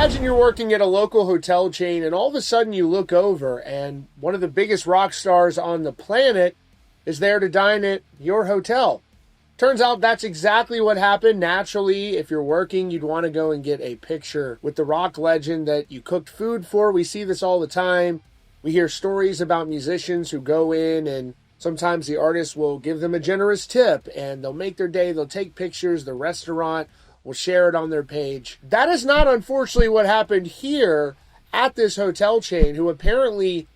Imagine you're working at a local hotel chain and all of a sudden you look over and one of the biggest rock stars on the planet is there to dine at your hotel. Turns out that's exactly what happened. Naturally, if you're working, you'd want to go and get a picture with the rock legend that you cooked food for. We see this all the time. We hear stories about musicians who go in and sometimes the artist will give them a generous tip and they'll make their day. They'll take pictures. The restaurant will share it on their page. That is not, unfortunately, what happened here at this hotel chain, who apparently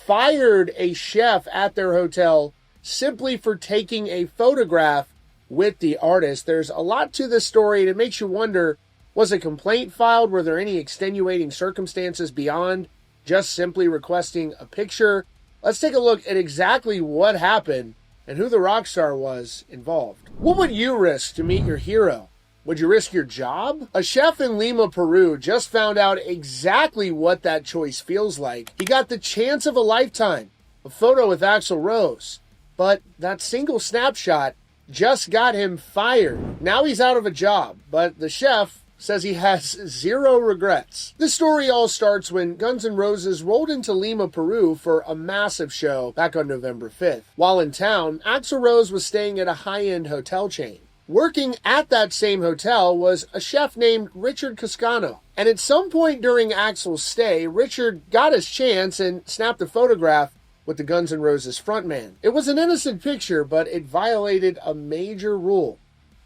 fired a chef at their hotel simply for taking a photograph with the artist. There's a lot to this story, and it makes you wonder, was a complaint filed? Were there any extenuating circumstances beyond just simply requesting a picture? Let's take a look at exactly what happened and who the rock star was involved. What would you risk to meet your hero? Would you risk your job? A chef in Lima, Peru just found out exactly what that choice feels like. He got the chance of a lifetime, a photo with Axl Rose, but that single snapshot just got him fired. Now he's out of a job, but the chef says he has zero regrets. This story all starts when Guns N' Roses rolled into Lima, Peru for a massive show back on November 5th. While in town, Axl Rose was staying at a high-end hotel chain. Working at that same hotel was a chef named Richard Cascano. And at some point during Axl's stay, Richard got his chance and snapped a photograph with the Guns N' Roses frontman. It was an innocent picture, but it violated a major rule.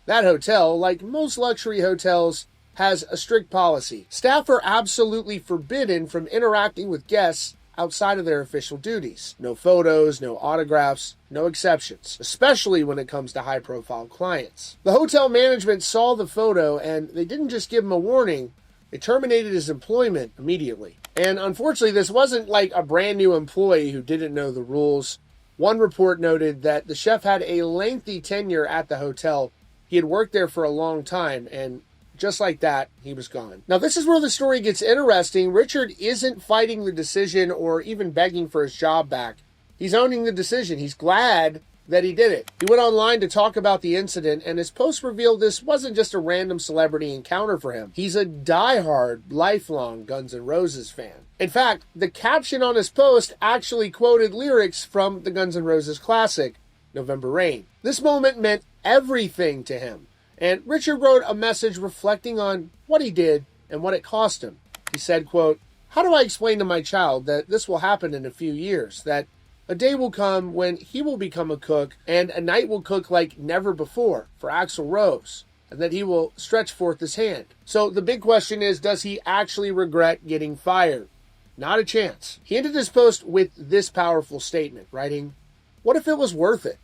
That hotel, like most luxury hotels, has a strict policy. Staff are absolutely forbidden from interacting with guests outside of their official duties. No photos, no autographs, no exceptions, especially when it comes to high-profile clients. The hotel management saw the photo, and they didn't just give him a warning, they terminated his employment immediately. And unfortunately, this wasn't like a brand new employee who didn't know the rules. One report noted that the chef had a lengthy tenure at the hotel. He had worked there for a long time, and just like that, he was gone. Now, this is where the story gets interesting. Richard isn't fighting the decision or even begging for his job back. He's owning the decision. He's glad that he did it. He went online to talk about the incident, and his post revealed this wasn't just a random celebrity encounter for him. He's a diehard, lifelong Guns N' Roses fan. In fact, the caption on his post actually quoted lyrics from the Guns N' Roses classic, November Rain. This moment meant everything to him. And Richard wrote a message reflecting on what he did and what it cost him. He said, quote, "How do I explain to my child that this will happen in a few years, that a day will come when he will become a cook and a night will cook like never before for Axl Rose, and that he will stretch forth his hand." So the big question is, does he actually regret getting fired? Not a chance. He ended his post with this powerful statement, writing, "What if it was worth it?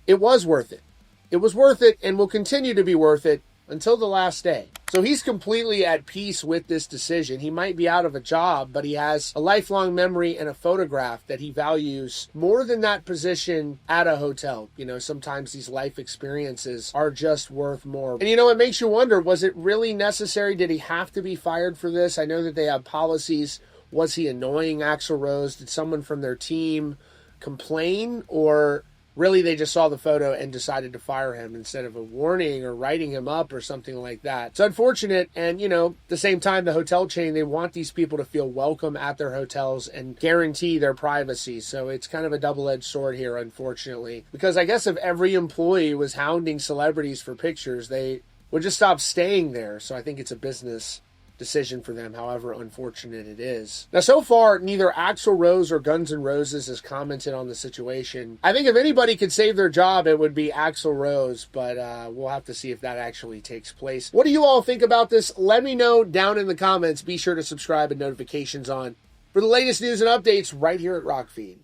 It was worth it. It was worth it and will continue to be worth it until the last day." So he's completely at peace with this decision. He might be out of a job, but he has a lifelong memory and a photograph that he values more than that position at a hotel. You know, sometimes these life experiences are just worth more. And you know, it makes you wonder, was it really necessary? Did he have to be fired for this? I know that they have policies. Was he annoying Axl Rose? Did someone from their team complain? Or really, they just saw the photo and decided to fire him instead of a warning or writing him up or something like that. It's unfortunate. And, you know, at the same time, the hotel chain, they want these people to feel welcome at their hotels and guarantee their privacy. So it's kind of a double-edged sword here, unfortunately. Because I guess if every employee was hounding celebrities for pictures, they would just stop staying there. So I think it's a business decision for them, however unfortunate it is. Now, so far, neither Axl Rose or Guns N' Roses has commented on the situation. I think if anybody could save their job, it would be Axl Rose, but we'll have to see if that actually takes place. What do you all think about this? Let me know down in the comments. Be sure to subscribe and notifications on for the latest news and updates right here at Rockfeed.